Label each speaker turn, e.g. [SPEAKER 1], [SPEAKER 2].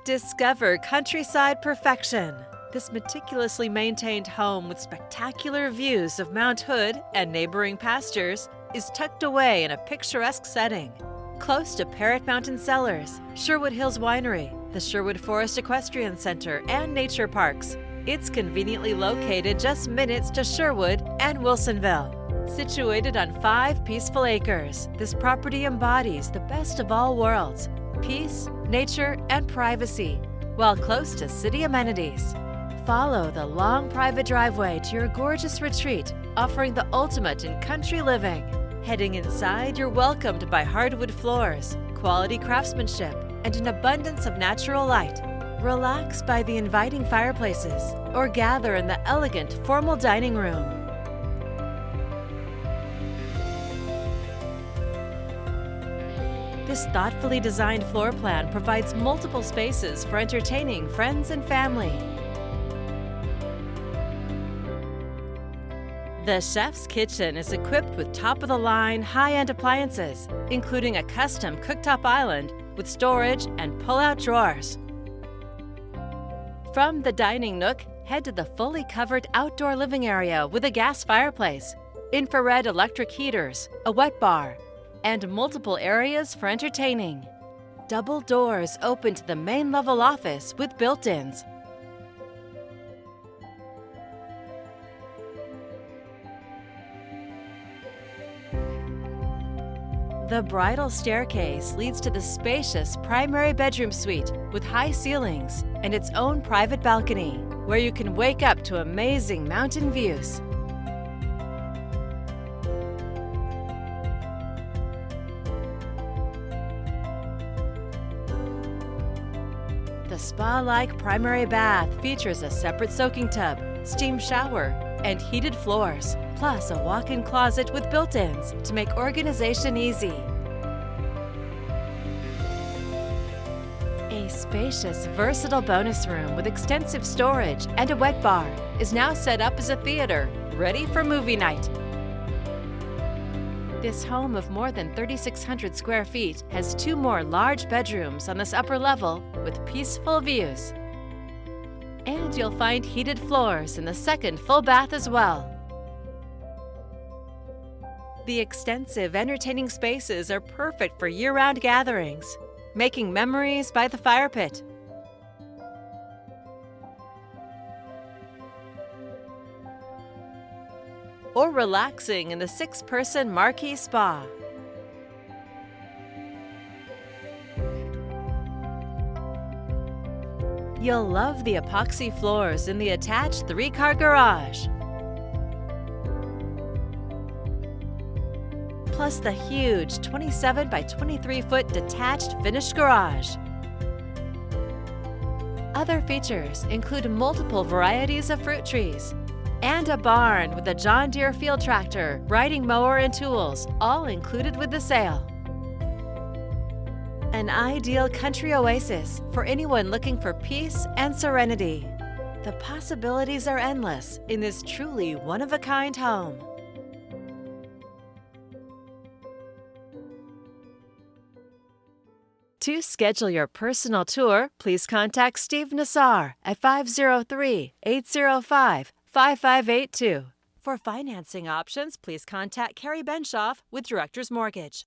[SPEAKER 1] Discover countryside perfection. This meticulously maintained home with spectacular views of Mount Hood and neighboring pastures is tucked away in a picturesque setting. Close to Parrot Mountain Cellars, Sherwood Hills Winery, the Sherwood Forest Equestrian Center, and nature parks, it's conveniently located just minutes to Sherwood and Wilsonville. Situated on 5 peaceful acres, this property embodies the best of all worlds: peace, nature, and privacy, while close to city amenities. Follow the long private driveway to your gorgeous retreat, offering the ultimate in country living. Heading inside, you're welcomed by hardwood floors, quality craftsmanship, and an abundance of natural light. Relax by the inviting fireplaces, or gather in the elegant, formal dining room. This thoughtfully designed floor plan provides multiple spaces for entertaining friends and family. The chef's kitchen is equipped with top-of-the-line, high-end appliances, including a custom cooktop island with storage and pull-out drawers. From the dining nook, head to the fully covered outdoor living area with a gas fireplace, infrared electric heaters, a wet bar, and multiple areas for entertaining. Double doors open to the main level office with built-ins. The bridal staircase leads to the spacious primary bedroom suite with high ceilings and its own private balcony, where you can wake up to amazing mountain views. The spa-like primary bath features a separate soaking tub, steam shower, and heated floors, plus a walk-in closet with built-ins to make organization easy. A spacious, versatile bonus room with extensive storage and a wet bar is now set up as a theater, ready for movie night. This home of more than 3,600 square feet has 2 more large bedrooms on this upper level with peaceful views. And you'll find heated floors in the second full bath as well. The extensive entertaining spaces are perfect for year-round gatherings, making memories by the fire pit. Or relaxing in the 6-person marquee spa. You'll love the epoxy floors in the attached 3-car garage. Plus the huge 27 by 23-foot detached finished garage. Other features include multiple varieties of fruit trees and a barn with a John Deere field tractor, riding mower, and tools, all included with the sale. An ideal country oasis for anyone looking for peace and serenity. The possibilities are endless in this truly one-of-a-kind home. To schedule your personal tour, please contact Steve Nassar at 503-805-5582. For financing options, please contact Carrie Benshoff with Director's Mortgage.